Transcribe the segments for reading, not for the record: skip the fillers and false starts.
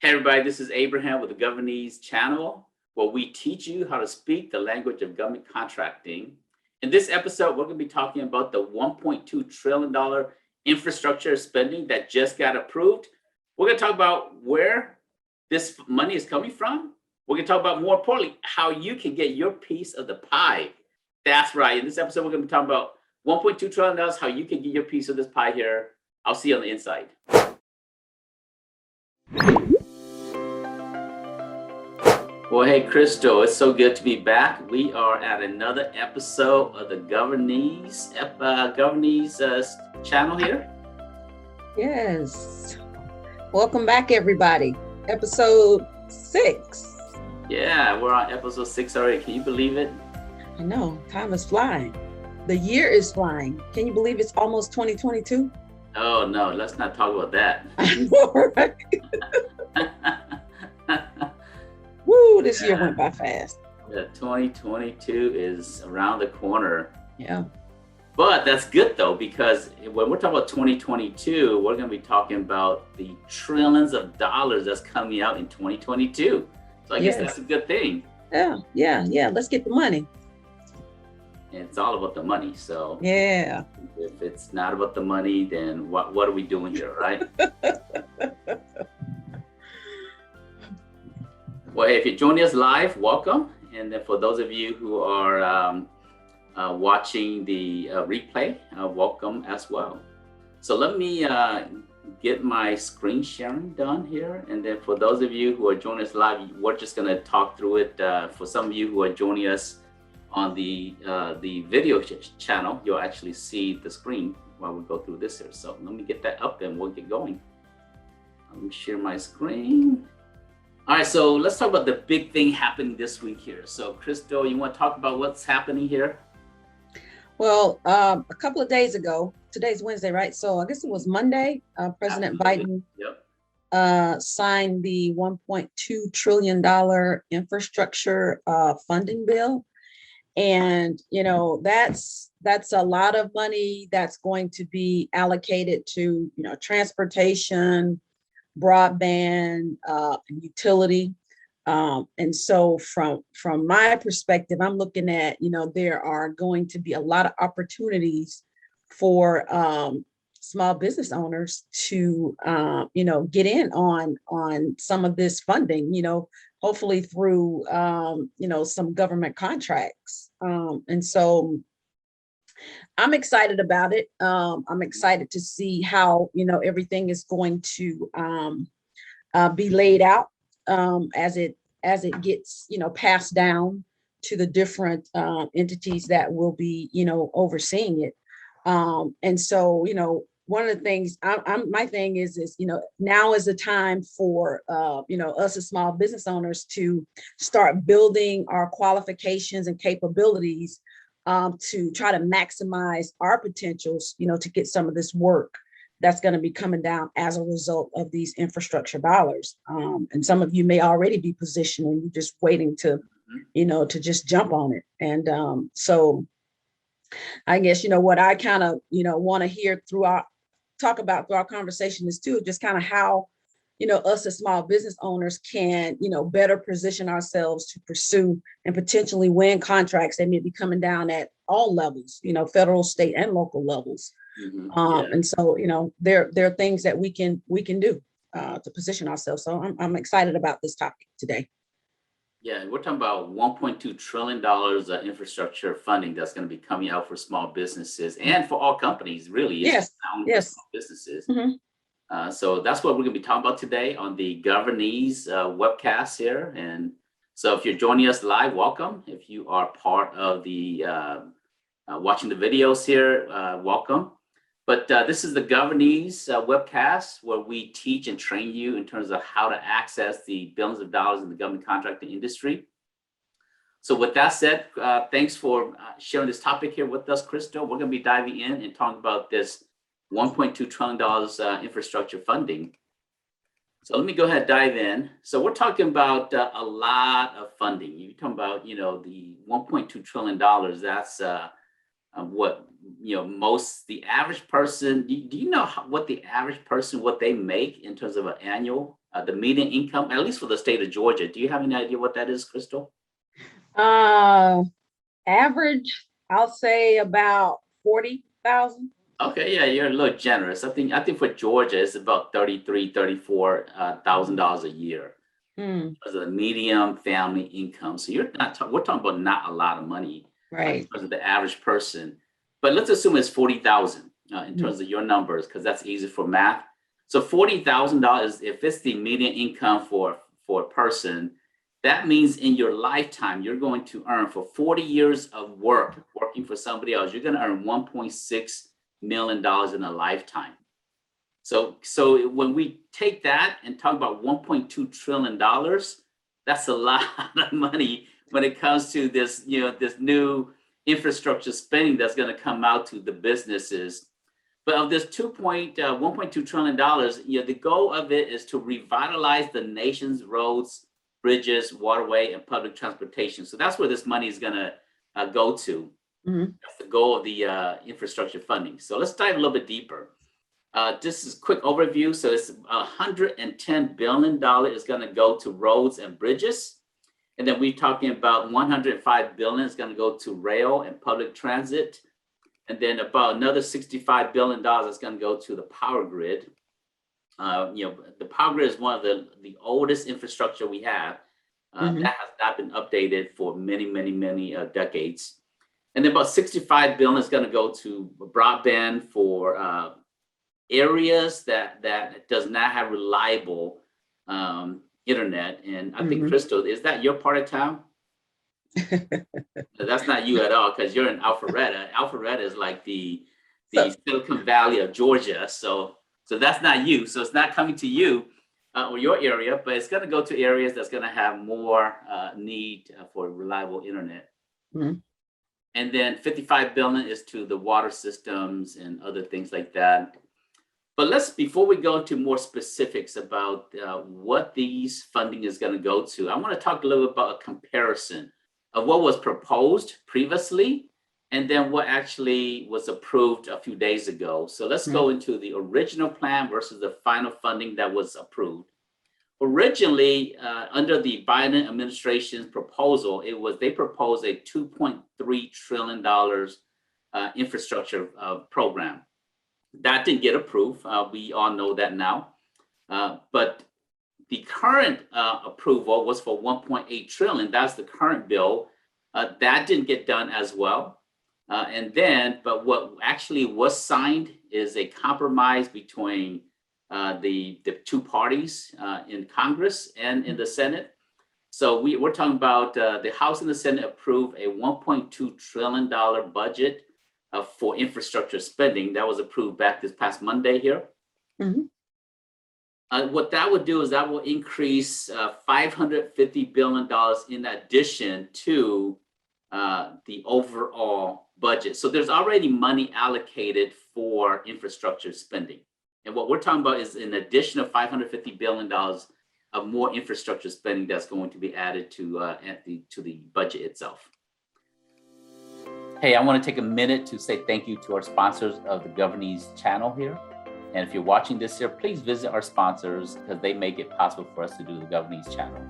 Hey everybody, this is Abraham with the Governese channel, where we teach you how to speak the language of government contracting. In this episode, we're going to be talking about the $1.2 trillion infrastructure spending that just got approved. We're going to talk about where this money is coming from. We're going to talk about, more importantly, how you can get your piece of the pie. That's right. In this episode, we're going to be talking about $1.2 trillion, how you can get your piece of this pie here. I'll see you on the inside. Well, hey, Crystal, it's so good to be back. We are at another episode of the Governese channel here. Yes. Welcome back, everybody. Episode 6. Yeah, we're on episode 6 already. Can you believe it? I know, time is flying. The year is flying. Can you believe it's almost 2022? Oh, no, let's not talk about that. I know, right? Woo, this year went by fast. Yeah, 2022 is around the corner. Yeah. But that's good though, because when we're talking about 2022, we're going to be talking about the trillions of dollars that's coming out in 2022. So I guess that's a good thing. Yeah. Let's get the money. And it's all about the money. So yeah. If it's not about the money, then what are we doing here, right? Well, if you're joining us live, welcome. And then for those of you who are watching the replay, welcome as well. So let me get my screen sharing done here. And then for those of you who are joining us live, we're just going to talk through it. For some of you who are joining us on the video channel, you'll actually see the screen while we go through this here. So let me get that up and we'll get going. Let me share my screen. All right, so let's talk about the big thing happening this week here. So, Crystal, you want to talk about what's happening here? Well, a couple of days ago, today's Wednesday, right? So I guess it was Monday, President Biden signed the $1.2 trillion infrastructure funding bill. And, you know, that's a lot of money that's going to be allocated to, transportation, broadband, utility. And so from my perspective, I'm looking at, there are going to be a lot of opportunities for small business owners to, get in on some of this funding, hopefully through, some government contracts. And so I'm excited about it. I'm excited to see how, everything is going to be laid out as it gets, passed down to the different entities that will be, overseeing it. And so, one of the things my thing is, now is the time for, us as small business owners to start building our qualifications and capabilities to try to maximize our potentials, to get some of this work that's going to be coming down as a result of these infrastructure dollars. And some of you may already be positioned and you're just waiting to, to just jump on it. And so I guess, what I kind of, want to hear talk about through our conversation is too, just kind of how, us as small business owners can, better position ourselves to pursue and potentially win contracts that may be coming down at all levels, federal, state, and local levels. And so, there are things that we can do to position ourselves. So I'm excited about this topic today. Yeah, we're talking about $1.2 trillion infrastructure funding that's going to be coming out for small businesses and for all companies, really. Yes. Small businesses. So that's what we're going to be talking about today on the Governese Webcast here. And so if you're joining us live, welcome. If you are part of the watching the videos here, welcome. But this is the Governese Webcast, where we teach and train you in terms of how to access the billions of dollars in the government contracting industry. So with that said, thanks for sharing this topic here with us, Crystal. We're going to be diving in and talking about this $1.2 trillion infrastructure funding. So let me go ahead and dive in. So we're talking about a lot of funding. You're talking about, the $1.2 trillion. That's what, the average person, do you know what the average person, what they make in terms of an annual the median income, at least for the state of Georgia. Do you have any idea what that is, Crystal? Average, I'll say about 40,000. Okay, yeah, you're a little generous. I think for Georgia, it's about $34,000 a year as a medium family income. So we're talking about not a lot of money, right, in terms of the average person. But let's assume it's 40,000 in terms of your numbers, because that's easy for math. So $40,000, if it's the median income for a person, that means in your lifetime, you're going to earn, for 40 years of working for somebody else, you're going to earn $1.6 million in a lifetime. So when we take that and talk about $1.2 trillion, that's a lot of money when it comes to this, this new infrastructure spending that's going to come out to the businesses. But of this $1.2 trillion, the goal of it is to revitalize the nation's roads, bridges, waterway, and public transportation. So that's where this money is going to go to. That's the goal of the infrastructure funding. So let's dive a little bit deeper. This is a quick overview. So it's $110 billion is going to go to roads and bridges. And then we're talking about $105 billion is going to go to rail and public transit. And then about another $65 billion is going to go to the power grid. The power grid is one of the oldest infrastructure we have that has not been updated for many, many, many decades. And then about $65 billion is going to go to broadband for areas that does not have reliable internet. And I think, Crystal, is that your part of town? That's not you at all, because you're in Alpharetta. Alpharetta is like the Silicon Valley of Georgia. So that's not you. So it's not coming to you or your area, but it's going to go to areas that's going to have more need for reliable internet. And then $55 billion is to the water systems and other things like that. But before we go into more specifics about what these funding is going to go to, I want to talk a little bit about a comparison of what was proposed previously and then what actually was approved a few days ago. So let's go into the original plan versus the final funding that was approved. Originally, under the Biden administration's proposal, they proposed a $2.3 trillion infrastructure program. That didn't get approved. We all know that now. But the current approval was for $1.8 trillion. That's the current bill. That didn't get done as well. But what actually was signed is a compromise between the two parties in Congress and in the Senate. So we're talking about the House and the Senate approved a $1.2 trillion budget for infrastructure spending that was approved back this past Monday here. What that would do is that will increase $550 billion in addition to the overall budget. So there's already money allocated for infrastructure spending. And what we're talking about is an additional $550 billion of more infrastructure spending that's going to be added to the budget itself. Hey, I want to take a minute to say thank you to our sponsors of the Governeese channel here. And if you're watching this here, please visit our sponsors because they make it possible for us to do the Governeese channel.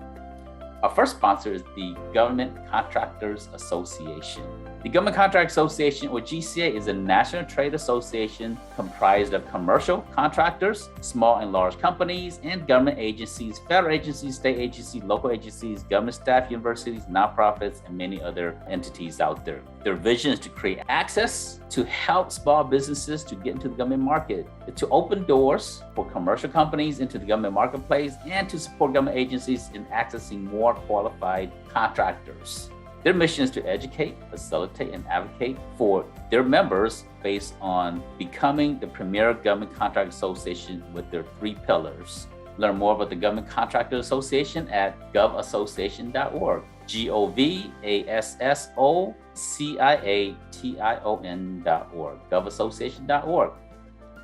Our first sponsor is the Government Contractors Association. The Government Contractors Association, or GCA, is a national trade association comprised of commercial contractors, small and large companies, and government agencies, federal agencies, state agencies, local agencies, government staff, universities, nonprofits, and many other entities out there. Their vision is to create access to help small businesses to get into the government market, to open doors for commercial companies into the government marketplace, and to support government agencies in accessing more qualified contractors. Their mission is to educate, facilitate, and advocate for their members based on becoming the premier government contract association with their 3 pillars. Learn more about the Government Contractors Association at govassociation.org, govassociation.org, govassociation.org.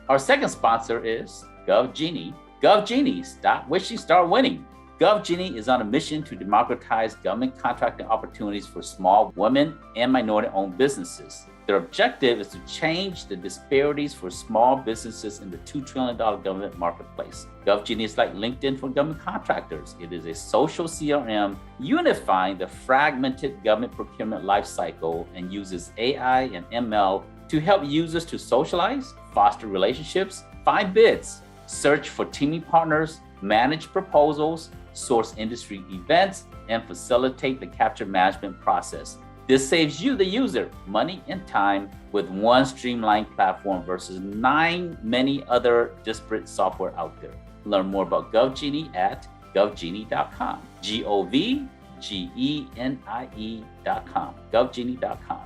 Our second sponsor is GovGenie. GovGenie, stop wishing, start winning. GovGenie is on a mission to democratize government contracting opportunities for small women and minority-owned businesses. Their objective is to change the disparities for small businesses in the $2 trillion government marketplace. GovGenie is like LinkedIn for government contractors. It is a social CRM unifying the fragmented government procurement lifecycle and uses AI and ML to help users to socialize, foster relationships, find bids, search for teaming partners, manage proposals, source industry events, and facilitate the capture management process. This saves you, the user, money and time with one streamlined platform versus many other disparate software out there. Learn more about GovGenie at govgenie.com. GovGenie.com. GovGenie.com.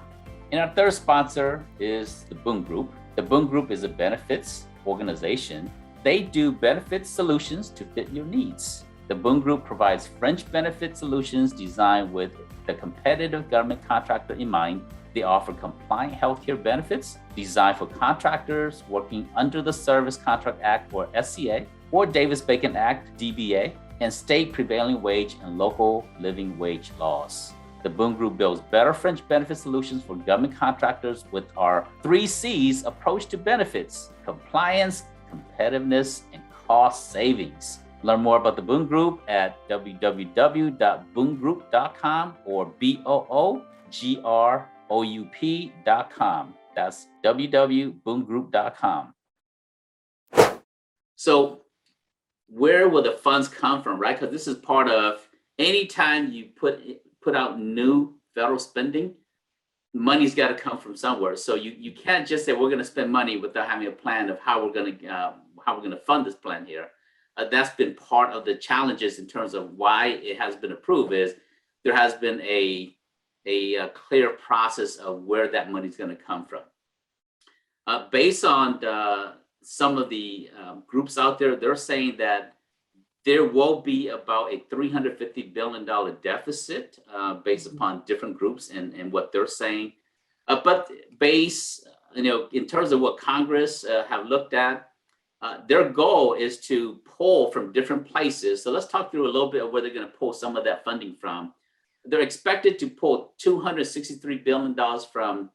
And our third sponsor is the Boom Group. The Boom Group is a benefits organization. They do benefit solutions to fit your needs. The Boom Group provides fringe benefit solutions designed with the competitive government contractor in mind. They offer compliant healthcare benefits designed for contractors working under the Service Contract Act, or SCA, or Davis-Bacon Act, DBA, and state prevailing wage and local living wage laws. The Boom Group builds better fringe benefit solutions for government contractors with our 3 C's approach to benefits: compliance, competitiveness, and cost savings. Learn more about the Boom Group at www.boomgroup.com or BOOGROUP.com. That's www.boomgroup.com. So where will the funds come from, right? Because this is part of anytime you put out new federal spending, money's got to come from somewhere. So you can't just say we're going to spend money without having a plan of how we're going to fund this plan here. That's been part of the challenges in terms of why it has been approved. Is there has been a clear process of where that money is going to come from. Based on some of the groups out there, they're saying that there will be about a $350 billion deficit based upon different groups and what they're saying. But based, in terms of what Congress have looked at, their goal is to pull from different places. So let's talk through a little bit of where they're going to pull some of that funding from. They're expected to pull $263 billion from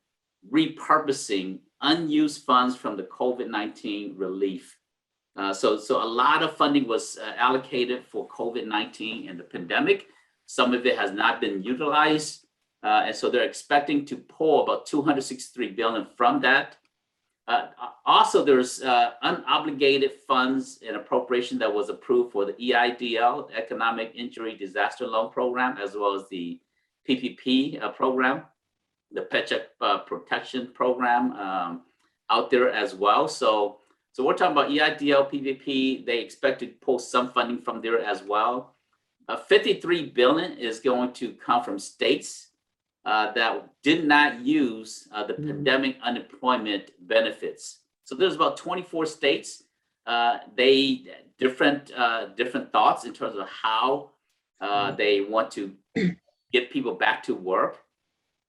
repurposing unused funds from the COVID-19 relief. So a lot of funding was allocated for COVID-19 and the pandemic. Some of it has not been utilized. And so they're expecting to pull about $263 billion from that. Also, there's unobligated funds and appropriation that was approved for the EIDL, Economic Injury Disaster Loan Program, as well as the PPP program, the Paycheck Protection Program out there as well. So we're talking about EIDL, PPP. They expect to pull some funding from there as well. $53 billion is going to come from states that did not use the pandemic unemployment benefits. So there's about 24 states. They different thoughts in terms of how they want to get people back to work.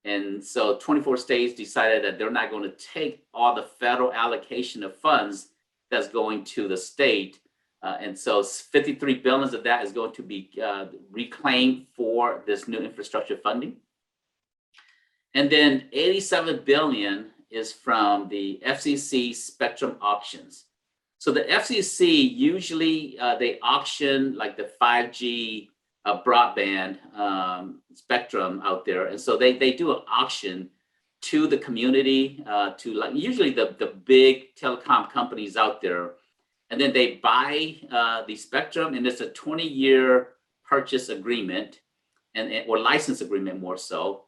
And so 24 states decided that they're not going to take all the federal allocation of funds that's going to the state. And so 53 billion of that is going to be reclaimed for this new infrastructure funding. And then 87 billion is from the FCC spectrum auctions. So the FCC usually they auction like the 5G broadband spectrum out there, and so they do an auction to the community, to like usually the big telecom companies out there, and then they buy the spectrum, and it's a 20-year purchase agreement or license agreement more so.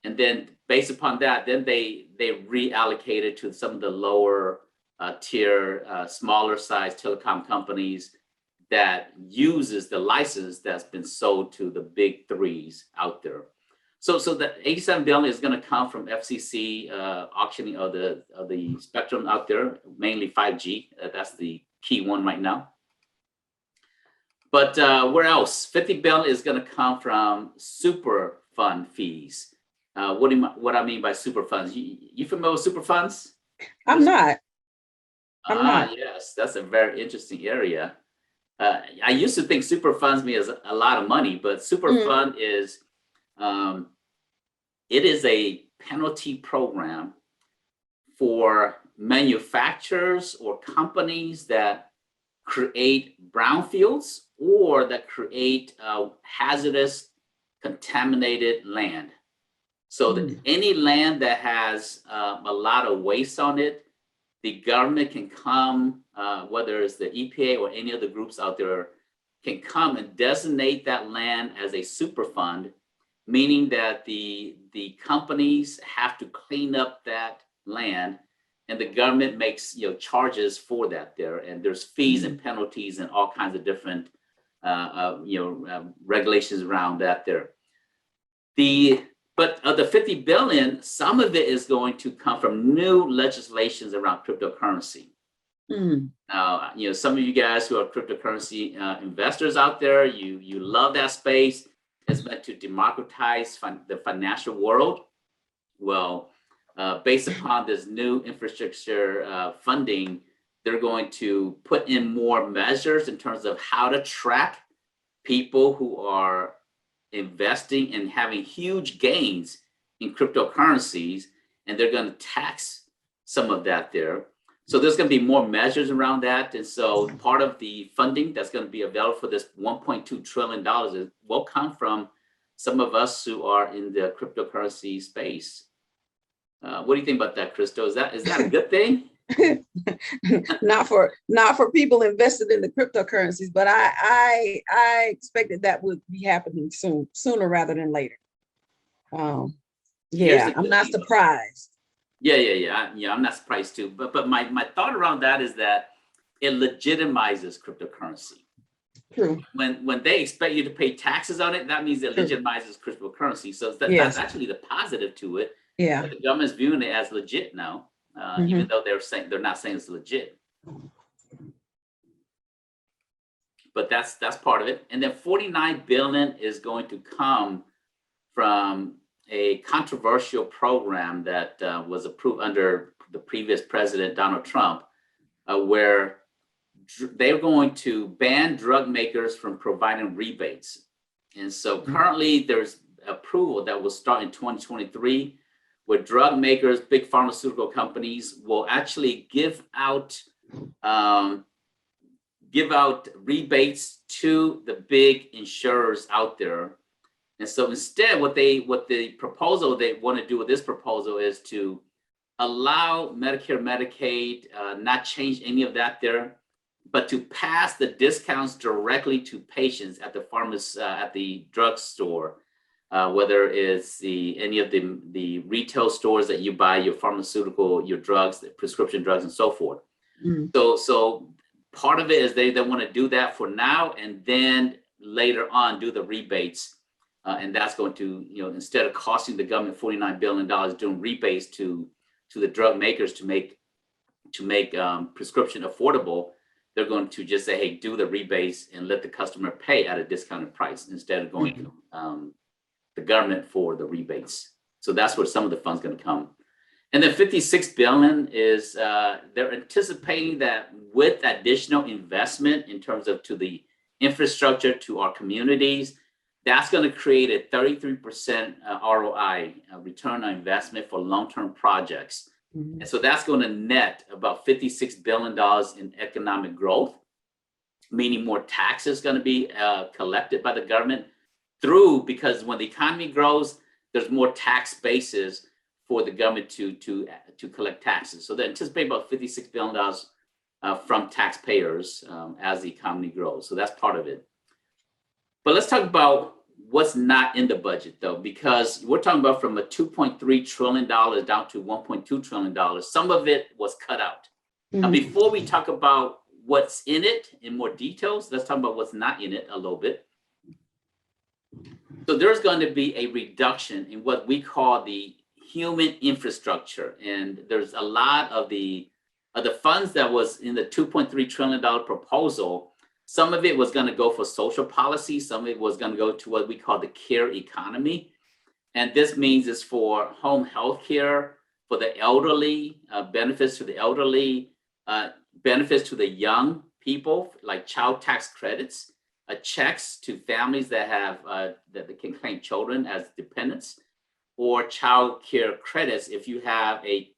And then based upon that, then they reallocate it to some of the lower tier, smaller size telecom companies that uses the license that's been sold to the big threes out there. So the 87 billion is going to come from FCC auctioning of the spectrum out there, mainly 5G. That's the key one right now. But where else? 50 billion is going to come from super fund fees. What I mean by super funds? You familiar with super funds? I'm not. Yes, that's a very interesting area. I used to think super funds mean a lot of money, but super fund is, it is a penalty program for manufacturers or companies that create brownfields or that create hazardous contaminated land. So that any land that has a lot of waste on it, the government can come, whether it's the EPA or any other groups out there, can come and designate that land as a super fund, meaning that the companies have to clean up that land, and the government makes charges for that there, and there's fees and penalties and all kinds of different regulations around that there. But of the 50 billion, some of it is going to come from new legislations around cryptocurrency. Now, some of you guys who are cryptocurrency investors out there, you love that space. It's meant to democratize the financial world. Well, based upon this new infrastructure funding, they're going to put in more measures in terms of how to track people who are investing and having huge gains in cryptocurrencies, and they're going to tax some of that there. So there's going to be more measures around that. And so part of the funding that's going to be available for this $1.2 trillion will come from some of us who are in the cryptocurrency space. What do you think about that, Christo? Is that a good thing? Not for people invested in the cryptocurrencies, but I expected that would be happening sooner rather than later. Yeah, I'm not surprised. Yeah, I'm not surprised too. But my thought around that is that it legitimizes cryptocurrency. True. When they expect you to pay taxes on it, that means it legitimizes cryptocurrency. So that's actually the positive to it. Yeah. But the government's viewing it as legit now, even though they're not saying it's legit. But that's part of it. And then 49 billion is going to come from a controversial program that was approved under the previous president, Donald Trump, where they're going to ban drug makers from providing rebates. And so currently there's approval that will start in 2023, where drug makers, big pharmaceutical companies will actually give out rebates to the big insurers out there. And so instead, what the proposal they want to do with this proposal is to allow Medicare, Medicaid, not change any of that there, but to pass the discounts directly to patients at the pharmacy, at the drugstore, whether it's any of the retail stores that you buy your pharmaceutical, your drugs, the prescription drugs, and so forth. So part of it is they want to do that for now, and then later on do the rebates. And that's going to, instead of costing the government $49 billion doing rebates to the drug makers to make prescription affordable, they're going to just say, hey, do the rebates and let the customer pay at a discounted price instead of going to the government for the rebates. So that's where some of the funds going to come. And then 56 billion is they're anticipating that with additional investment in terms of to the infrastructure, to our communities, that's going to create a 33% ROI, return on investment for long-term projects. And so that's going to net about $56 billion in economic growth, meaning more taxes going to be collected by the government because when the economy grows, there's more tax bases for the government to collect taxes. So they anticipate about $56 billion from taxpayers as the economy grows. So that's part of it. But let's talk about what's not in the budget, though, because we're talking about from a $2.3 trillion down to $1.2 trillion. Some of it was cut out. Now, before we talk about what's in it in more details, let's talk about what's not in it a little bit. So there's going to be a reduction in what we call the human infrastructure. And there's a lot of the funds that was in the $2.3 trillion proposal. Some of it was going to go for social policy. Some of it was going to go to what we call the care economy. And this means it's for home health care, for the elderly, benefits to the elderly, benefits to the young, people, like child tax credits, checks to families that have that they can claim children as dependents, or child care credits if you have a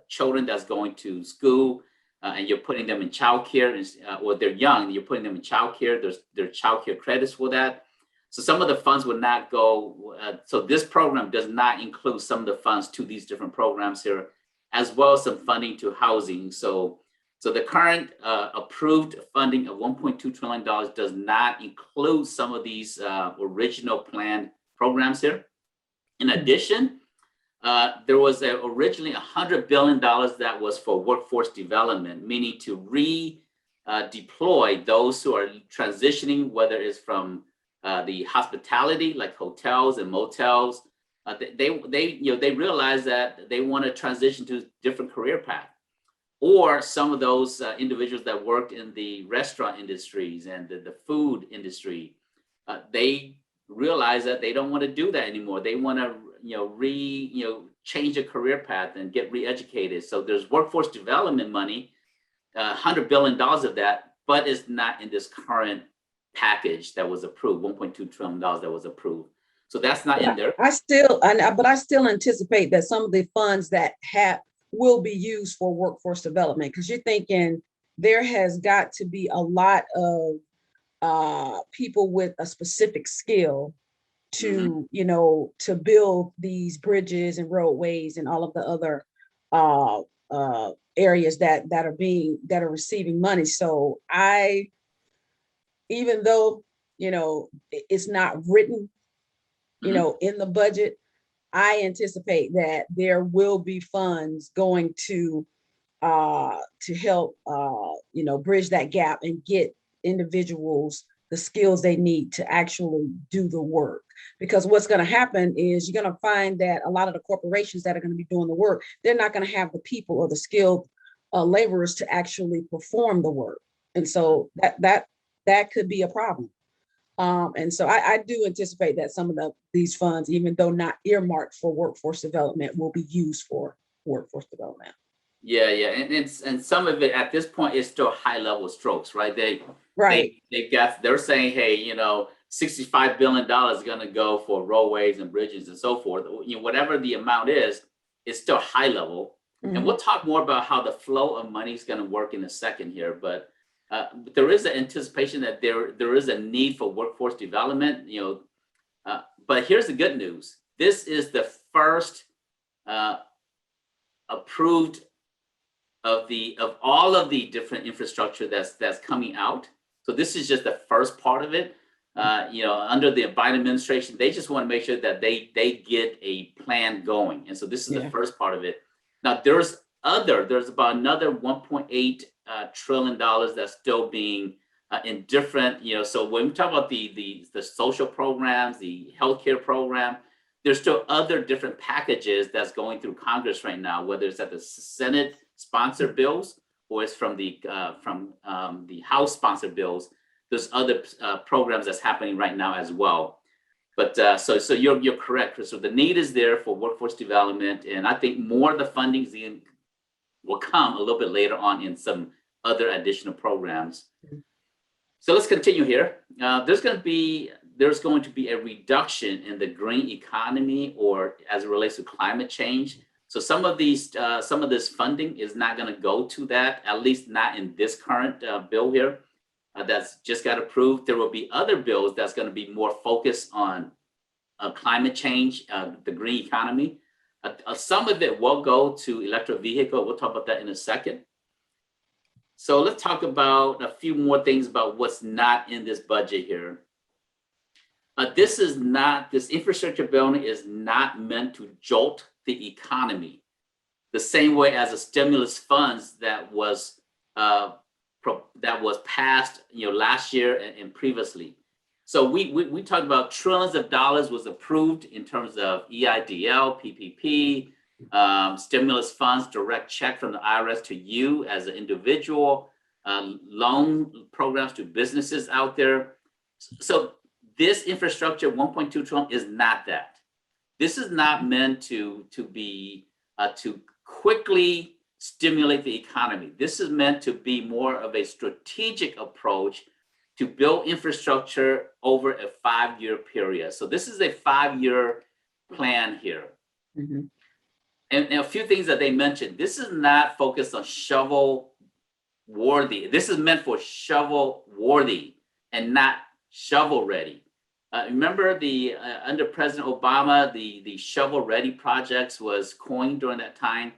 children that's going to school and you're putting them in child care, or they're young, you're putting them in child care. There are child care credits for that. So some of the funds would not go. So this program does not include some of the funds to these different programs here, as well as some funding to housing. So the current approved funding of $1.2 trillion does not include some of these original planned programs here. In addition, there was originally $100 billion that was for workforce development, meaning to redeploy those who are transitioning, whether it's from the hospitality, like hotels and motels. They realize that they want to transition to a different career path. Or some of those individuals that worked in the restaurant industries and the food industry, they realize that they don't want to do that anymore. They want to change a career path and get re-educated. So there's workforce development money, $100 billion of that, but it's not in this current package that was approved, $1.2 trillion that was approved. So that's not in there. I still anticipate that some of the funds that will be used for workforce development, because you're thinking there has got to be a lot of people with a specific skill to, to build these bridges and roadways and all of the other areas that are receiving money. So even though, it's not written, in the budget, I anticipate that there will be funds going to help, bridge that gap and get individuals the skills they need to actually do the work. Because what's going to happen is you're going to find that a lot of the corporations that are going to be doing the work, they're not going to have the people or the skilled laborers to actually perform the work. And so that could be a problem. And so I do anticipate that some of these funds, even though not earmarked for workforce development, will be used for workforce development. Yeah, and some of it at this point is still high level strokes, right? They're saying, hey, $65 billion is going to go for roadways and bridges and so forth. Whatever the amount is, it's still high level. Mm-hmm. And we'll talk more about how the flow of money is going to work in a second here, but there is an anticipation that there is a need for workforce development, but here's the good news. This is the first approved of all of the different infrastructure that's coming out. So this is just the first part of it. Under the Biden administration, they just want to make sure that they get a plan going. And so this is the first part of it. Now there's about another $1.8 trillion that's still being in different, so when we talk about the social programs, the healthcare program, there's still other different packages that's going through Congress right now, whether it's at the Senate sponsored bills or it's from the House sponsored bills. There's other programs that's happening right now as well. But so you're correct, Chris. So the need is there for workforce development, and I think more of the funding will come a little bit later on in some other additional programs. So let's continue here. There's going to be a reduction in the green economy, or as it relates to climate change. So some of this funding is not going to go to that, at least not in this current bill here that's just got approved. There will be other bills that's going to be more focused on climate change, the green economy. Some of it will go to electric vehicle. We'll talk about that in a second. So let's talk about a few more things about what's not in this budget here. This infrastructure bill is not meant to jolt the economy the same way as the stimulus funds that was passed last year and previously. So we talked about trillions of dollars was approved in terms of EIDL, PPP, stimulus funds, direct check from the IRS to you as an individual, loan programs to businesses out there. So this infrastructure, 1.2 trillion, is not that. This is not meant to be to quickly stimulate the economy. This is meant to be more of a strategic approach to build infrastructure over a 5-year period. So this is a 5-year plan here. Mhm. And a few things that they mentioned. This is not focused on shovel worthy. This is meant for shovel worthy and not shovel ready. Remember the under President Obama, the shovel ready projects was coined during that time,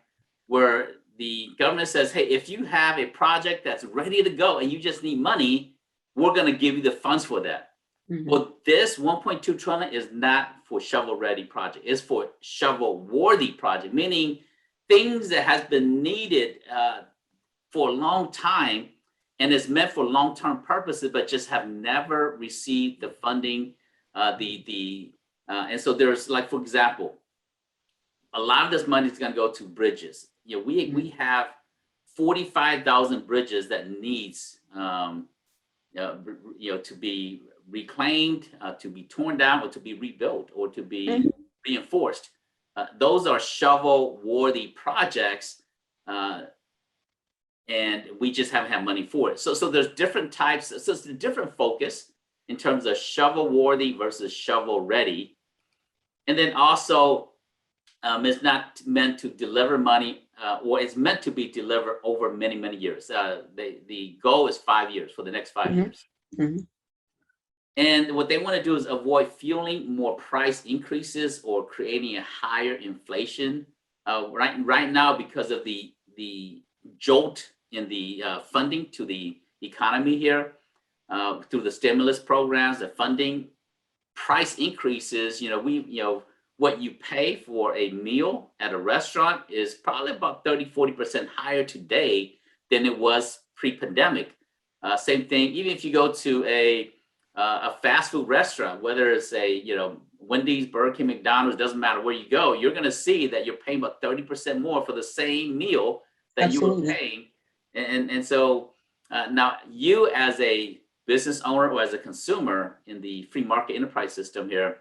where the government says, hey, if you have a project that's ready to go and you just need money, we're going to give you the funds for that. Mm-hmm. Well, this 1.2 trillion is not for shovel ready project. It's for shovel worthy project, meaning things that has been needed for a long time and is meant for long-term purposes, but just have never received the funding. And so there's, like, for example, a lot of this money is going to go to bridges. You know, we have 45,000 bridges that needs to be reclaimed, to be torn down, or to be rebuilt, or to be reinforced. Those are shovel-worthy projects, and we just haven't had money for it. So there's different types. So it's a different focus in terms of shovel-worthy versus shovel-ready. And then also, it's not meant to deliver money, or it's meant to be delivered over many, many years. The goal is 5 years, for the next 5 years. Mm-hmm. And what they want to do is avoid fueling more price increases or creating a higher inflation. Right now, because of the jolt in the funding to the economy here, through the stimulus programs, the funding, price increases, what you pay for a meal at a restaurant is probably about 30-40% higher today than it was pre-pandemic. Same thing, even if you go to a fast food restaurant, whether it's a Wendy's, Burger King, McDonald's, doesn't matter where you go, you're going to see that you're paying about 30% more for the same meal that Absolutely. You were paying. And so now you, as a business owner or as a consumer in the free market enterprise system here,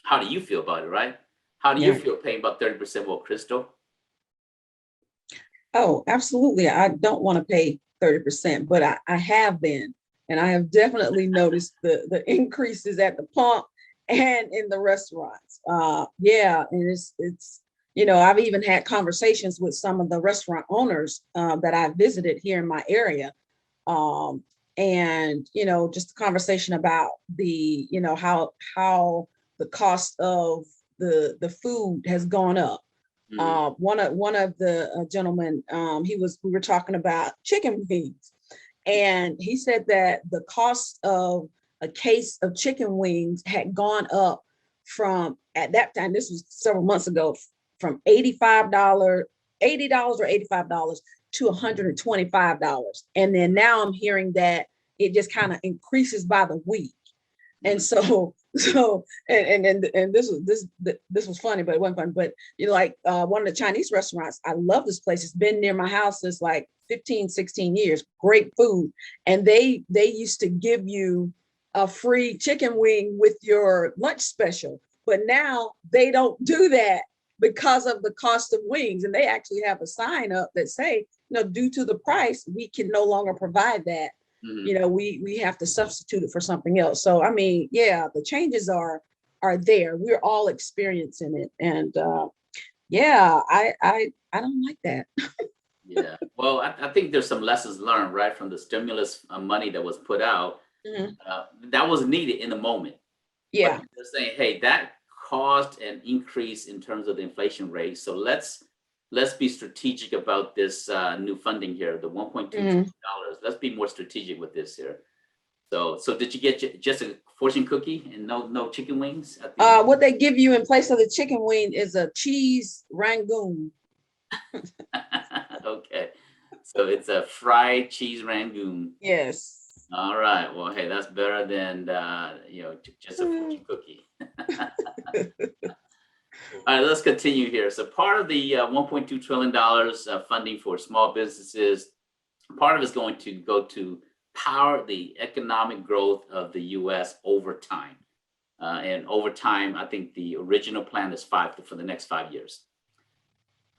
how do you feel about it, right? How do you feel paying about 30% more, Crystal? Oh, absolutely. I don't want to pay 30%, but I have been. And I have definitely noticed the increases at the pump and in the restaurants. And it's I've even had conversations with some of the restaurant owners that I visited here in my area. And just a conversation about the, how the cost of the food has gone up. One of the gentlemen, we were talking about chicken wings, and he said that the cost of a case of chicken wings had gone up from, at that time, this was several months ago, from $80 or $85 to $125. And then now I'm hearing that it just kind of increases by the week. And so this was funny, but it wasn't funny. But one of the Chinese restaurants, I love this place. It's been near my house since like 15, 16 years. Great food. And they used to give you a free chicken wing with your lunch special. But now they don't do that because of the cost of wings. And they actually have a sign up that say, due to the price, we can no longer provide that. Mm-hmm. We have to substitute it for something else. So, I mean, the changes are there. We're all experiencing it. And I don't like that. Yeah. Well, I think there's some lessons learned, right, from the stimulus money that was put out. Mm-hmm. That was needed in the moment. Yeah. But they're saying, hey, that caused an increase in terms of the inflation rate. So let's be strategic about this new funding here, the $1.2 trillion. Let's be more strategic with this here. So did you get just a fortune cookie and no chicken wings? What they give you in place of the chicken wing is a cheese rangoon. Okay, so it's a fried cheese rangoon. Yes. All right. Well, hey, that's better than just a fortune cookie. All right, let's continue here. So part of the $1.2 trillion funding for small businesses, part of it is going to go to power the economic growth of the U.S. over time. And over time, I think the original plan is for the next 5 years.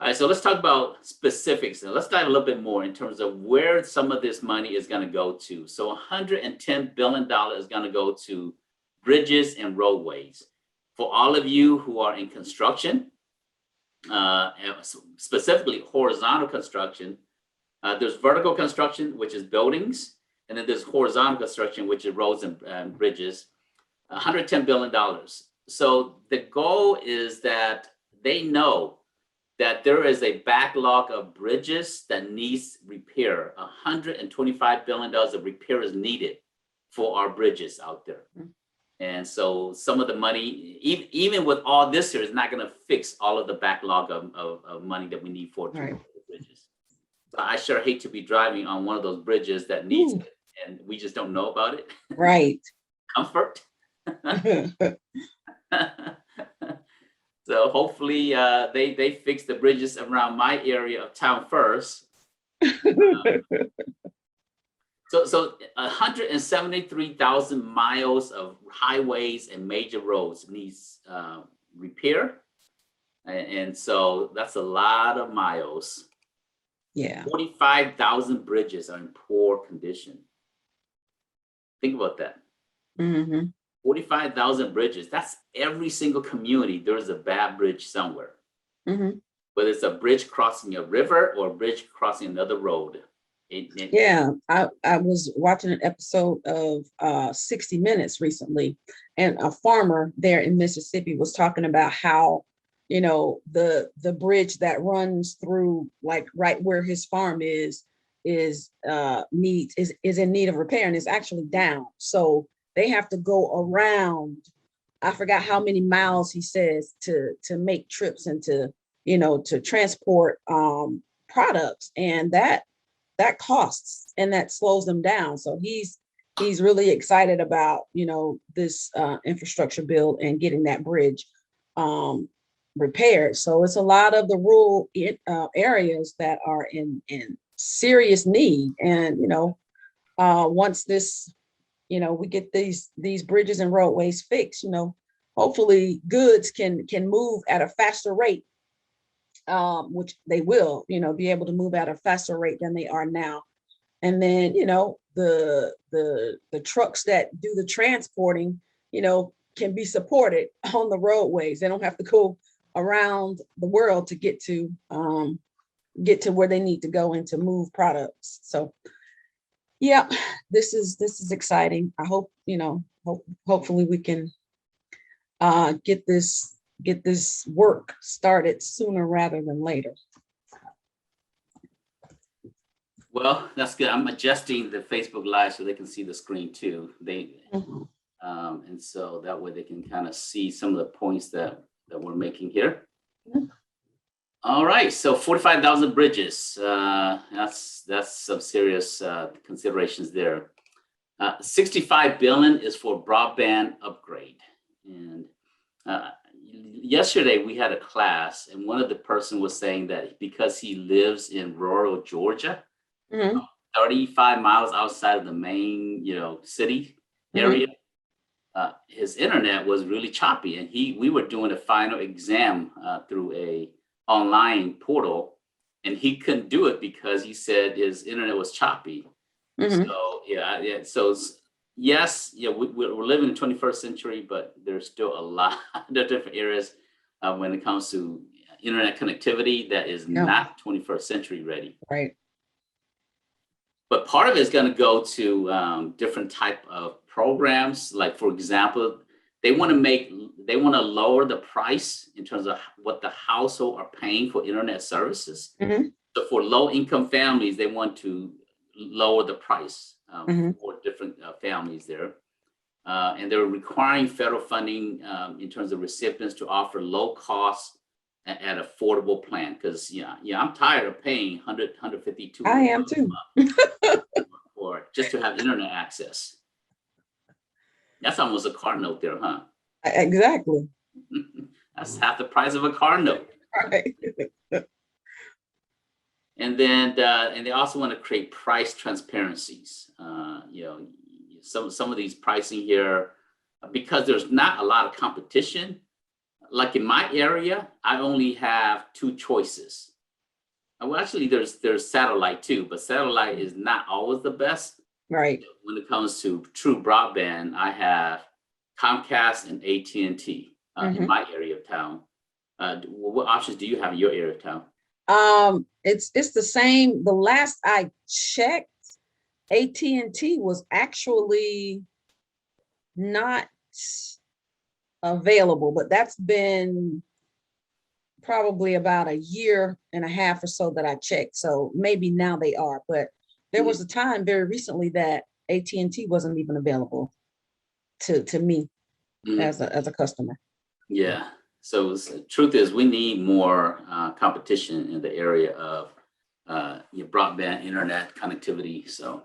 All right, so let's talk about specifics. Now, let's dive a little bit more in terms of where some of this money is going to go to. So $110 billion is going to go to bridges and roadways. For all of you who are in construction, specifically horizontal construction, there's vertical construction, which is buildings, and then there's horizontal construction, which is roads and bridges, $110 billion. So the goal is that they know that there is a backlog of bridges that needs repair. $125 billion of repair is needed for our bridges out there. And so some of the money, even with all this here, is not going to fix all of the backlog of money that we need for the bridges. So I sure hate to be driving on one of those bridges that needs it, and we just don't know about it. Right. Comfort. So hopefully they fix the bridges around my area of town first. So 173,000 miles of highways and major roads needs repair. And so that's a lot of miles. Yeah. 45,000 bridges are in poor condition. Think about that. 45,000 bridges. That's every single community. There's a bad bridge somewhere. Whether it's a bridge crossing a river or a bridge crossing another road. Yeah, I was watching an episode of 60 Minutes recently, and a farmer there in Mississippi was talking about how, you know, the bridge that runs through, like right where his farm is in need of repair, and it's actually down. So they have to go around, I forgot how many miles he says, to make trips and to, you know, to transport products, and that costs and that slows them down. So he's really excited about, you know, this infrastructure bill and getting that bridge repaired. So it's a lot of the rural areas that are in serious need. And, you know, once this, you know, we get these bridges and roadways fixed, you know, hopefully goods can move at a faster rate, which they will, you know, be able to move at a faster rate than they are now. And then, you know, the trucks that do the transporting, you know, can be supported on the roadways. They don't have to go around the world to get to where they need to go and to move products. So yeah, this is exciting. I hope, you know, hopefully we can get this work started sooner rather than later. Well, that's good. I'm adjusting the Facebook Live so they can see the screen too. And so that way they can kind of see some of the points that we're making here. All right, so 45,000 bridges. That's some serious considerations there. 65 billion is for broadband upgrade. And yesterday we had a class, and one of the person was saying that because he lives in rural Georgia, 35 miles outside of the main, you know, city area, his internet was really choppy, and we were doing a final exam through a online portal, and he couldn't do it because he said his internet was choppy. So yeah. So yes, yeah, we're living in the 21st century, but there's still a lot of different areas when it comes to internet connectivity that is not 21st century ready. Right. But part of it is going to go to different type of programs. Like, for example, they want to lower the price in terms of what the household are paying for internet services. So for low income families, they want to lower the price for different families there. And they're requiring federal funding in terms of recipients to offer low cost at affordable plan. Because I'm tired of paying $100, $150, $200. I am too. For just to have internet access. That's almost a car note there, huh? Exactly. That's half the price of a car note. Right. And then and they also want to create price transparencies. Some of these pricing here, because there's not a lot of competition, Like in my area, I only have two choices. Well, actually, there's satellite too, but satellite is not always the best. Right. When it comes to true broadband, I have Comcast and AT&T in my area of town. What options do you have in your area of town? It's the same. The last I checked, AT&T was actually not available, but that's been probably about a year and a half or so that I checked. So maybe now they are, but there was a time very recently that AT&T wasn't even available to me as a customer. Yeah. So the truth is, we need more competition in the area of your broadband internet connectivity. So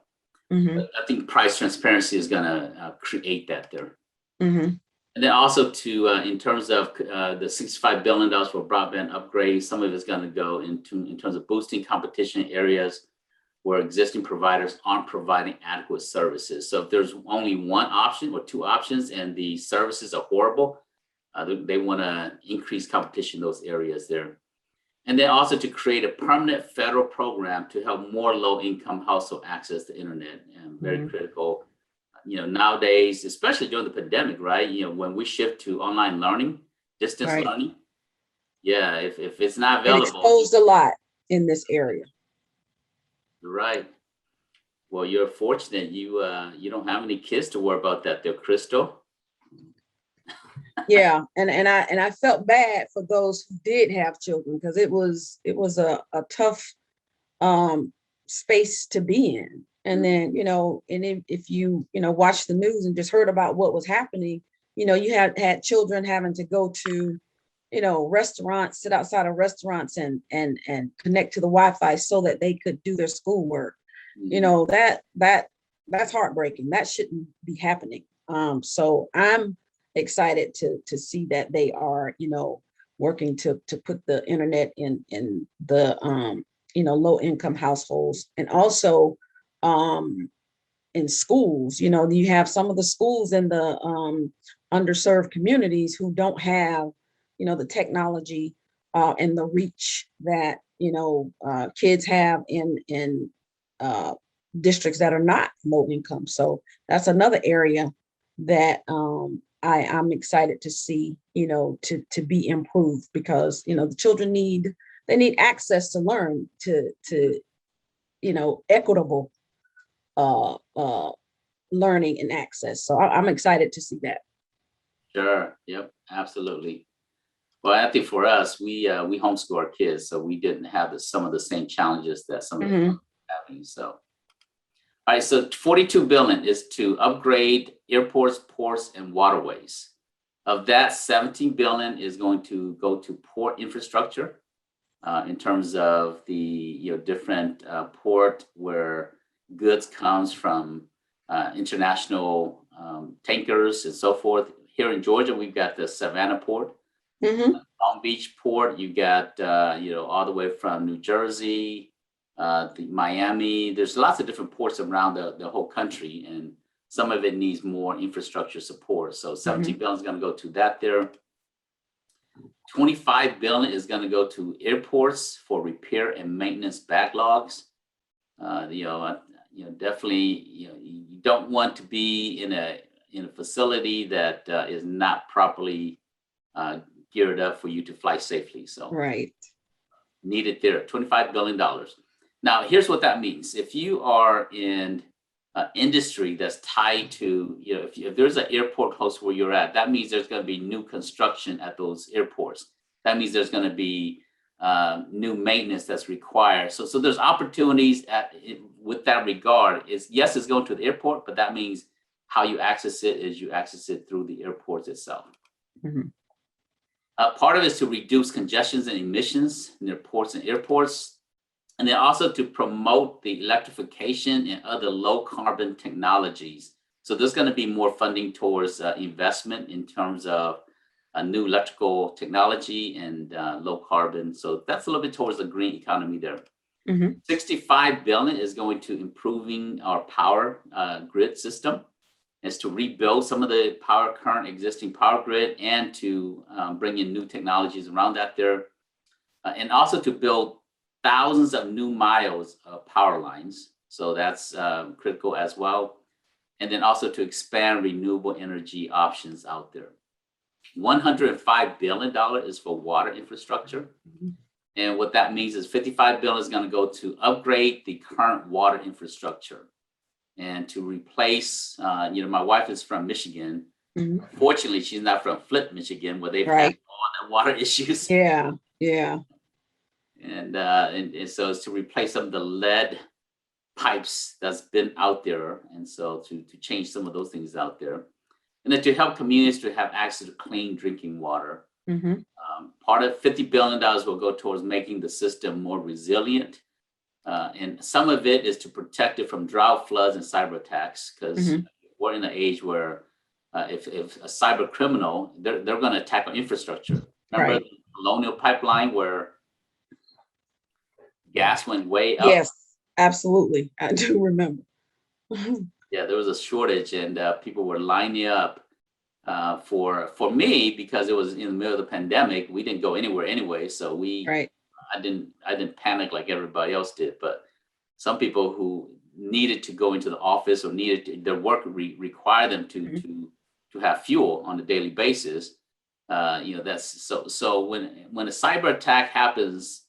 I think price transparency is going to create that there. And then also in terms of the $65 billion for broadband upgrades, some of it's going to go in terms of boosting competition in areas where existing providers aren't providing adequate services. So if there's only one option or two options and the services are horrible, they want to increase competition in those areas there. And then also to create a permanent federal program to help more low-income household access to internet, and very critical. Nowadays, especially during the pandemic, right? When we shift to online learning, distance learning, if it's not available, it exposed a lot in this area. Right. Well, you're fortunate. You don't have any kids to worry about that there, Crystal. Yeah, and I felt bad for those who did have children, because it was a tough space to be in. And then, and if you watch the news and just heard about what was happening, you had children having to go to, restaurants, sit outside of restaurants and connect to the Wi-Fi so that they could do their schoolwork. That's heartbreaking. That shouldn't be happening. So I'm excited to see that they are, working to put the internet in the low income households, and also in schools. You have some of the schools in the underserved communities who don't have the technology and the reach that kids have in districts that are not low income. So that's another area that I'm excited to see to be improved, because the children need access to learn, to equitable learning and access. So I'm excited to see that. Sure. Yep. Absolutely. Well, I think for us, we homeschool our kids, so we didn't have some of the same challenges that some of them are having. So, all right. So $42 billion is to upgrade airports, ports, and waterways. Of that, $17 billion is going to go to port infrastructure, in terms of the different port where goods comes from, international tankers and so forth. Here in Georgia, we've got the Savannah port, Long Beach port. You got all the way from New Jersey, the Miami. There's lots of different ports around the whole country, and some of it needs more infrastructure support. So $17 billion is going to go to that there. $25 billion is going to go to airports for repair and maintenance backlogs. Definitely, you don't want to be in a facility that is not properly geared up for you to fly safely. So needed there, $25 billion. Now, here's what that means. If you are in industry that's tied to, if there's an airport close where you're at, that means there's going to be new construction at those airports. That means there's going to be new maintenance that's required. So there's opportunities with that regard. It's going to the airport, but that means how you access it is you access it through the airports itself. Part of it is to reduce congestions and emissions near ports and airports, and then also to promote the electrification and other low carbon technologies. So there's going to be more funding towards investment in terms of new electrical technology and low carbon. So that's a little bit towards the green economy there. $65 billion is going to improving our power grid system. is to rebuild some of the current existing power grid and to bring in new technologies around that there, and also to build thousands of new miles of power lines. So that's critical as well. And then also to expand renewable energy options out there. $105 billion is for water infrastructure. And what that means is $55 billion is going to go to upgrade the current water infrastructure and to replace, my wife is from Michigan. Fortunately, she's not from Flint, Michigan, where they've had all the water issues. Yeah. And so it's to replace some of the lead pipes that's been out there. And so to change some of those things out there. And then to help communities to have access to clean drinking water. Part of $50 billion will go towards making the system more resilient. And some of it is to protect it from drought, floods, and cyber attacks, because we're in an age where if a cyber criminal, they're going to attack our infrastructure. Remember the Colonial Pipeline where gas went way up? Yes, absolutely. I do remember. Yeah, there was a shortage and people were lining up for me, because it was in the middle of the pandemic. We didn't go anywhere anyway, so I didn't panic like everybody else did. But some people who needed to go into the office or their work required them to have fuel on a daily basis. That's so when a cyber attack happens,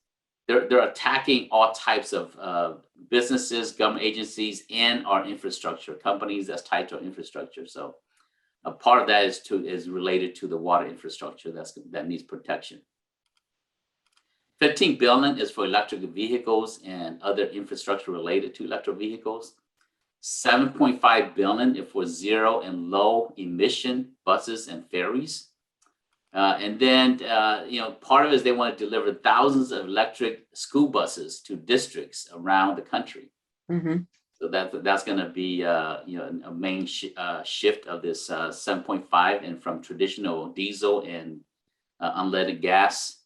they're attacking all types of businesses, government agencies, and our infrastructure, companies that's tied to our infrastructure. So a part of that is related to the water infrastructure that needs protection. $15 billion is for electric vehicles and other infrastructure related to electric vehicles. $7.5 billion is for zero and low emission buses and ferries. And then, part of it is they want to deliver thousands of electric school buses to districts around the country. So that's going to be, a main shift of this 7.5 and from traditional diesel and unleaded gas.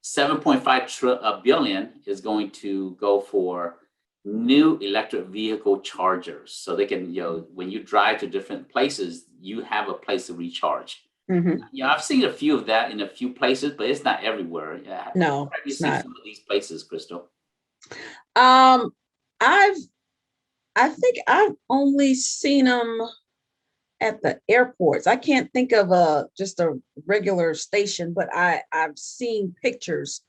7.5 billion is going to go for new electric vehicle chargers. So they can, when you drive to different places, you have a place to recharge. I've seen a few of that in a few places, but it's not everywhere. No, have you seen some of these places, Crystal? I think I've only seen them at the airports. I can't think of just a regular station, but I've seen pictures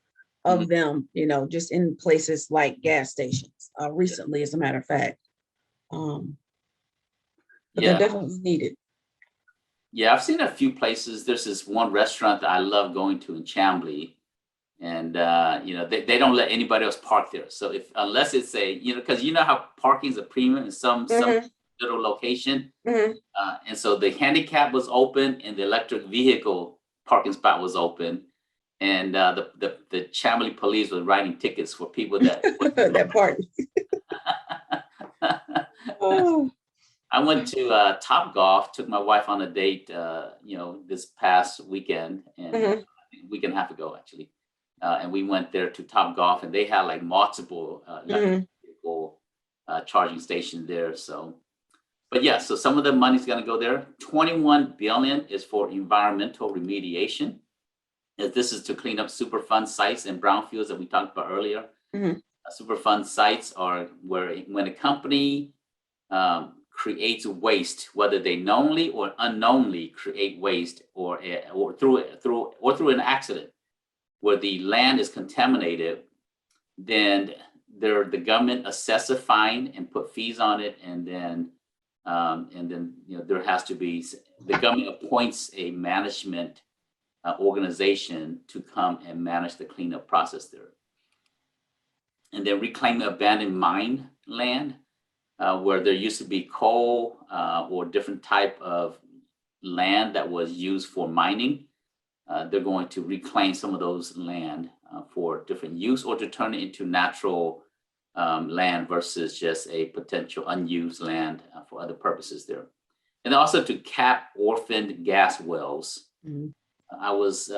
of them, just in places like gas stations recently, as a matter of fact. But they're definitely needed. Yeah, I've seen a few places. There's this one restaurant that I love going to in Chamblee, and they don't let anybody else park there. So unless it's because how parking is a premium in some little location, and so the handicap was open and the electric vehicle parking spot was open, and the Chamblee police was writing tickets for people that that park. Oh. I went to Topgolf, took my wife on a date, this past weekend, and a week and a half ago, actually. And we went there to Topgolf, and they had like multiple electric vehicle charging stations there. So, but yeah, so some of the money's going to go there. $21 billion is for environmental remediation. This is to clean up Superfund sites and brownfields that we talked about earlier. Superfund sites are where when a company creates waste, whether they knowingly or unknowingly create waste, or through an accident where the land is contaminated, then the government assess a fine and put fees on it, and then there has to be, the government appoints a management organization to come and manage the cleanup process there. And then reclaiming abandoned mine land, where there used to be coal or different type of land that was used for mining. They're going to reclaim some of those land for different use, or to turn it into natural land versus just a potential unused land for other purposes there. And also to cap orphaned gas wells. I was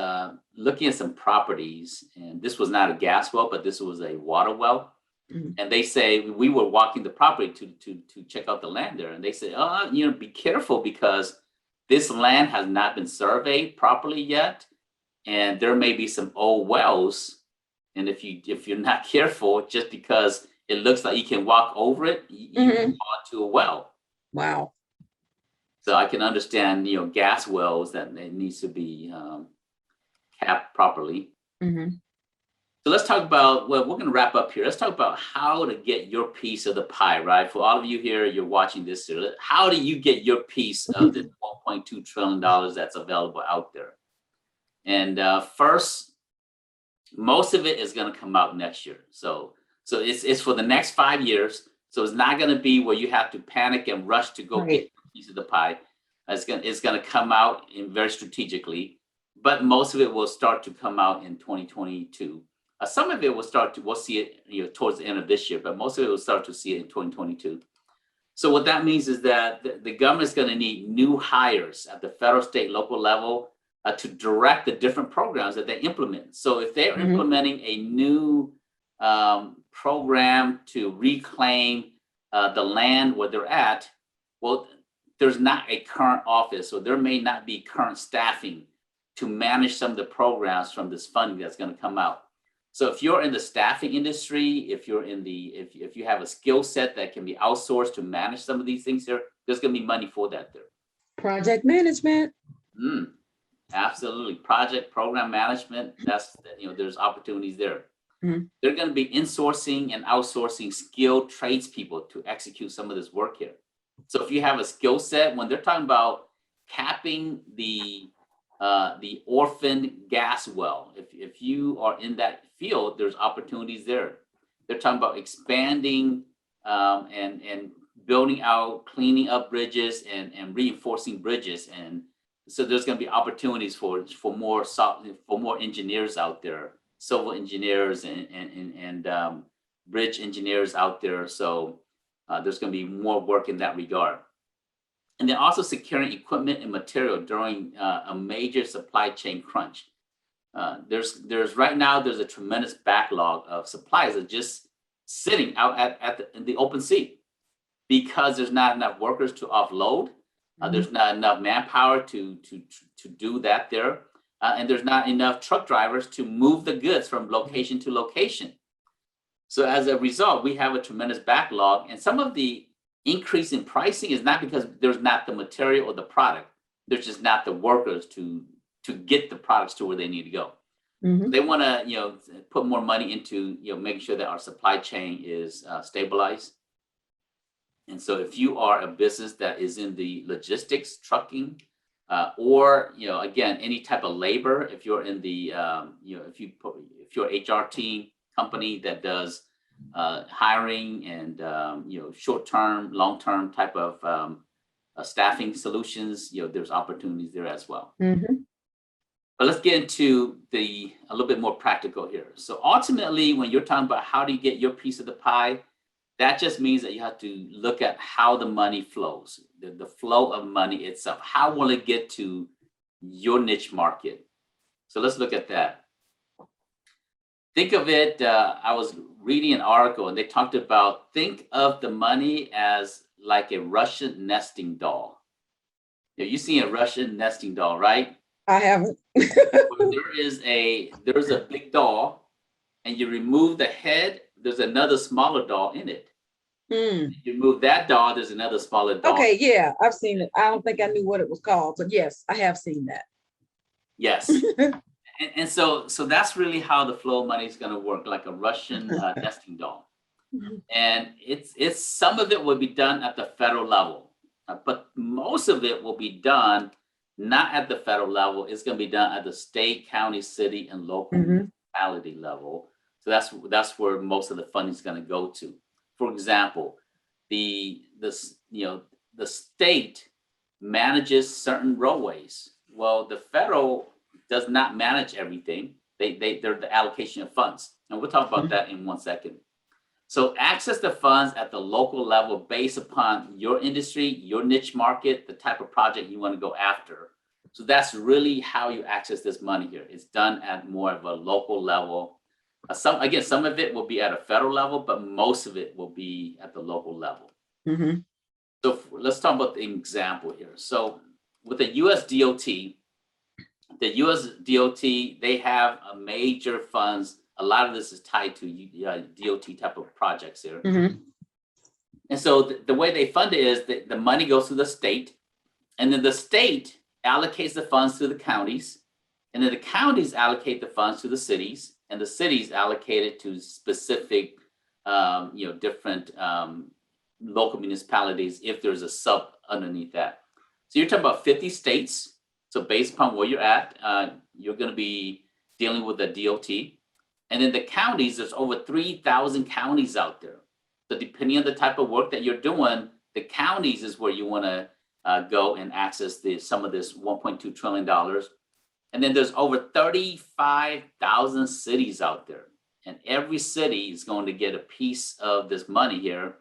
looking at some properties, and this was not a gas well, but this was a water well. And they say, we were walking the property to check out the land there. And they say, be careful because this land has not been surveyed properly yet. And there may be some old wells. And if you're not careful, just because it looks like you can walk over it, you can fall into a well. Wow. So I can understand, gas wells that it needs to be capped properly. So let's talk about, we're going to wrap up here. Let's talk about how to get your piece of the pie, right? For all of you here, you're watching this here. How do you get your piece of the $1.2 trillion that's available out there? And first, most of it is going to come out next year. So it's for the next 5 years. So it's not going to be where you have to panic and rush to go get a piece of the pie. It's going to come out very strategically, but most of it will start to come out in 2022. Some of it we'll see it towards the end of this year, but most of it will start to see it in 2022. So what that means is that the government is going to need new hires at the federal, state, local level to direct the different programs that they implement. So if they're implementing a new program to reclaim the land where they're at, well, there's not a current office, so there may not be current staffing to manage some of the programs from this funding that's going to come out. So if you're in the staffing industry, if you have a skill set that can be outsourced to manage some of these things there, there's going to be money for that there. Project management. Absolutely. Program management, there's opportunities there. They're going to be insourcing and outsourcing skilled tradespeople to execute some of this work here. So if you have a skill set, when they're talking about capping the orphaned gas well, if you are in that field, there's opportunities there. They're talking about expanding and building out, cleaning up bridges and reinforcing bridges. And so there's going to be opportunities for more engineers out there, civil engineers and bridge engineers out there. So there's going to be more work in that regard. And then also securing equipment and material during a major supply chain crunch. There's right now, there's a tremendous backlog of supplies that are just sitting out in the open sea because there's not enough workers to offload. There's not enough manpower to do that there. And there's not enough truck drivers to move the goods from location to location. So as a result, we have a tremendous backlog, and some of the increase in pricing is not because there's not the material or the product. There's just not the workers to get the products to where they need to go. They want to, put more money into, making sure that our supply chain is stabilized. And so if you are a business that is in the logistics, trucking, or, again, any type of labor, if you're in the, if you're an HR team company that does hiring and, short-term, long-term type of staffing solutions, there's opportunities there as well. But let's get into a little bit more practical here. So ultimately, when you're talking about how do you get your piece of the pie, that just means that you have to look at how the money flows, the flow of money itself. How will it get to your niche market? So let's look at that. Think of it, I was reading an article and they talked about, think of the money as like a Russian nesting doll. You've seen a Russian nesting doll, right? I haven't. There's a big doll and you remove the head, there's another smaller doll in it. You move that doll, there's another smaller doll. Okay, yeah, I've seen it. I don't think I knew what it was called, but yes, I have seen that. Yes. And so that's really how the flow of money is going to work, like a Russian nesting doll. And it's some of it will be done at the federal level, but most of it will be done not at the federal level. It's going to be done at the state, county, city, and local municipality level. So that's where most of the funding is going to go to. For example, the state manages certain roadways. Well, the federal does not manage everything. They're the allocation of funds. And we'll talk about that in 1 second. So access the funds at the local level based upon your industry, your niche market, the type of project you want to go after. So that's really how you access this money here. It's done at more of a local level. Some of it will be at a federal level, but most of it will be at the local level. Mm-hmm. So let's talk about the example here. So with the US DOT, they have a major funds. A lot of this is tied to DOT type of projects here. Mm-hmm. And so the way they fund it is that the money goes to the state, and then the state allocates the funds to the counties, and then the counties allocate the funds to the cities, and the cities allocate it to specific, different local municipalities if there's a sub underneath that. So you're talking about 50 states. So based upon where you're at, you're going to be dealing with the DOT. And then the counties, there's over 3,000 counties out there. So depending on the type of work that you're doing, the counties is where you want to go and access some of this $1.2 trillion. And then there's over 35,000 cities out there. And every city is going to get a piece of this money here.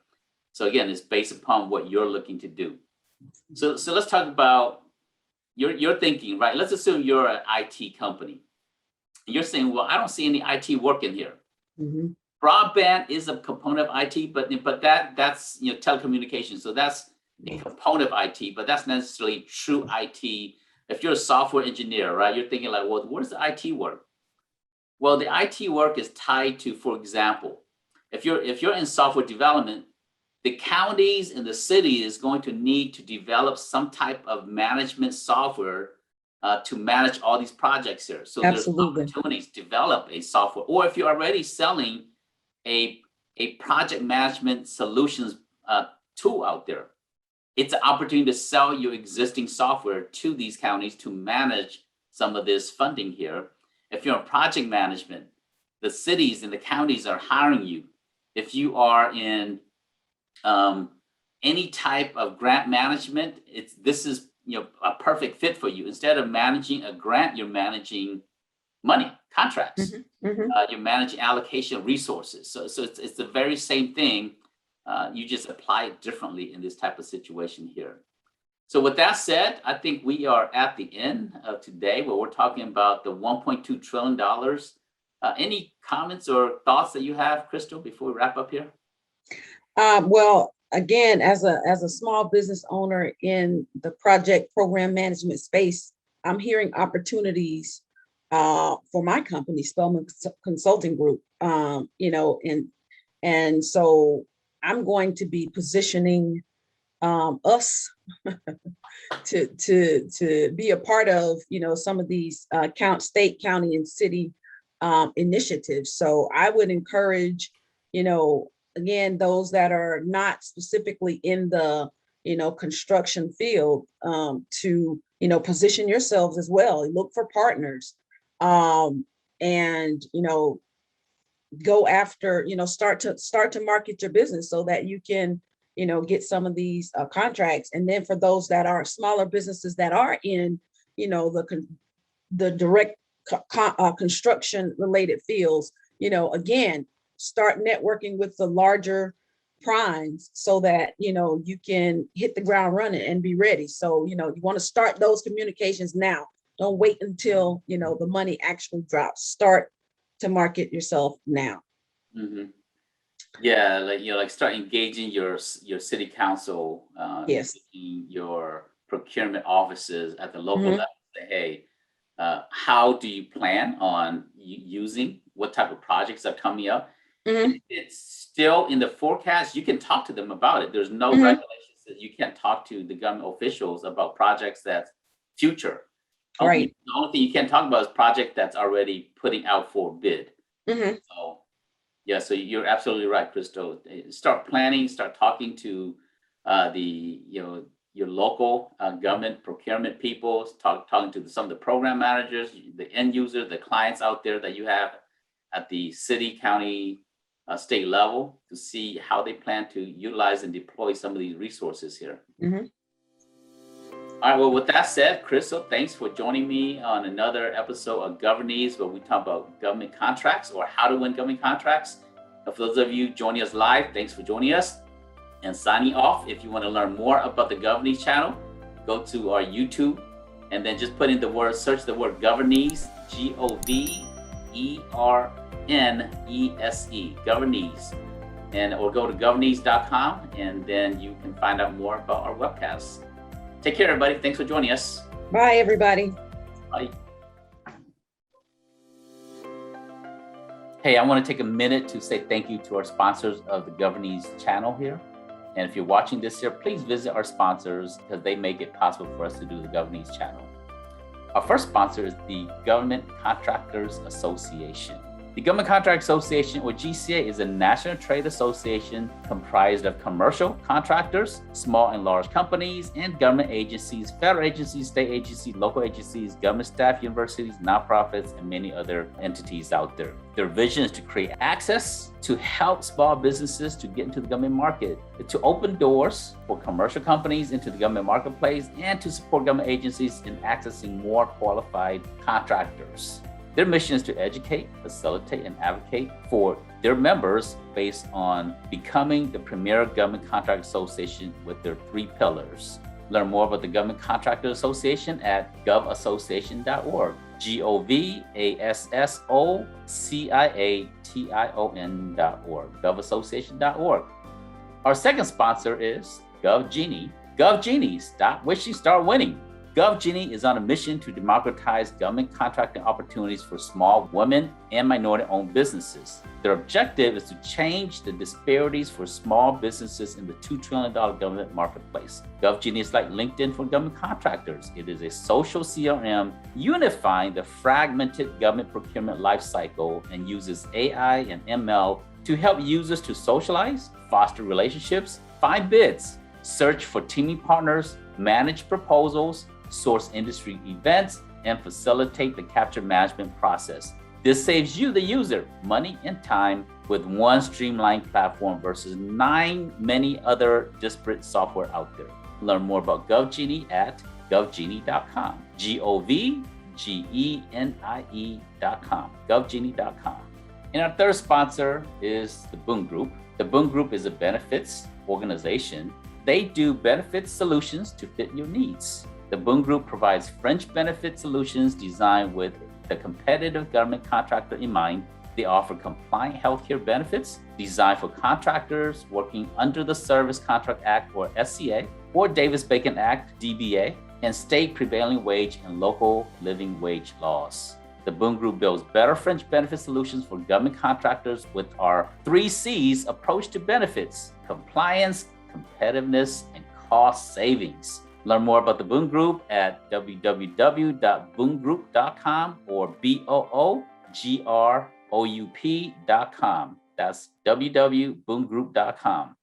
So again, it's based upon what you're looking to do. So let's talk about you're thinking, right? Let's assume you're an IT company. You're saying, well, I don't see any IT work in here. Mm-hmm. Broadband is a component of IT, but that's telecommunications. So that's a component of IT, but that's not necessarily true IT. If you're a software engineer, right, you're thinking like, well, where's the IT work? Well, the IT work is tied to, for example, if you're in software development, the counties and the city is going to need to develop some type of management software to manage all these projects here. So Absolutely. There's opportunities to develop a software, or if you're already selling a project management solutions tool out there, it's an opportunity to sell your existing software to these counties to manage some of this funding here. If you're in project management, the cities and the counties are hiring you. If you are in any type of grant management, this is a perfect fit for you. Instead of managing a grant, you're managing money, contracts. Mm-hmm. Mm-hmm. You're managing allocation of resources. So it's the very same thing. You just apply it differently in this type of situation here. So with that said, I think we are at the end of today where we're talking about the $1.2 trillion. Any comments or thoughts that you have, Crystal, before we wrap up here? Well, again, as a small business owner in the project program management space, I'm hearing opportunities for my company, Spellman Consulting Group. And so I'm going to be positioning us to be a part of some of these state, county, and city initiatives. So I would encourage again, those that are not specifically in the, construction field, to, position yourselves as well. Look for partners, and, go after, start to market your business so that you can, get some of these contracts. And then for those that are smaller businesses that are in, the direct construction related fields, again, start networking with the larger primes so that you can hit the ground running and be ready. So you want to start those communications now. Don't wait until the money actually drops. Start to market yourself now. Mm-hmm. Yeah, like start engaging your city council, Yes, your procurement offices at the local mm-hmm. level. Say, hey, how do you plan on using? What type of projects are coming up? Mm-hmm. It's still in the forecast. You can talk to them about it. There's no Mm-hmm. regulations that you can't talk to the government officials about projects that's future. Right. The only thing you can't talk about is project that's already putting out for bid. Mm-hmm. So yeah, so you're absolutely right, Crystal. Start planning, start talking to your local government procurement people, talking to some of the program managers, the end users, the clients out there that you have at the city, county, state level to see how they plan to utilize and deploy some of these resources here. Mm-hmm. All right, well, with that said, Crystal, thanks for joining me on another episode of Governeese, where we talk about government contracts or how to win government contracts. For those of you joining us live, thanks for joining us. And signing off, if you want to learn more about the Governeese channel, go to our YouTube and then just put in search the word Governeese, Governeese, Governese. Or go to Governeese.com, and then you can find out more about our webcasts. Take care, everybody. Thanks for joining us. Bye, everybody. Bye. Hey, I want to take a minute to say thank you to our sponsors of the Governeese channel here. And if you're watching this here, please visit our sponsors because they make it possible for us to do the Governeese channel. Our first sponsor is the Government Contractors Association. The Government Contract Association, or GCA, is a national trade association comprised of commercial contractors, small and large companies, and government agencies, federal agencies, state agencies, local agencies, government staff, universities, nonprofits, and many other entities out there. Their vision is to create access to help small businesses to get into the government market, to open doors for commercial companies into the government marketplace, and to support government agencies in accessing more qualified contractors. Their mission is to educate, facilitate, and advocate for their members based on becoming the premier government contract association with their 3 pillars. Learn more about the Government Contractors Association at govassociation.org, govassociation.org, govassociation.org. Our second sponsor is GovGenie. GovGenie, stop wishing, start winning. GovGenie is on a mission to democratize government contracting opportunities for small women and minority-owned businesses. Their objective is to change the disparities for small businesses in the $2 trillion government marketplace. GovGenie is like LinkedIn for government contractors. It is a social CRM unifying the fragmented government procurement lifecycle and uses AI and ML to help users to socialize, foster relationships, find bids, search for teaming partners, manage proposals, source industry events, and facilitate the capture management process. This saves you, the user, money and time with one streamlined platform versus many other disparate software out there. Learn more about GovGenie at govgenie.com, GovGenie.com, govgenie.com. And our third sponsor is the Boom Group. The Boom Group is a benefits organization. They do benefits solutions to fit your needs. The Boom Group provides fringe benefit solutions designed with the competitive government contractor in mind. They offer compliant healthcare benefits designed for contractors working under the Service Contract Act, or SCA, or Davis-Bacon Act, DBA, and state prevailing wage and local living wage laws. The Boom Group builds better fringe benefit solutions for government contractors with our 3 C's approach to benefits: compliance, competitiveness, and cost savings. Learn more about the Boom Group at www.boomgroup.com or BOOGROUP.com. That's www.boomgroup.com.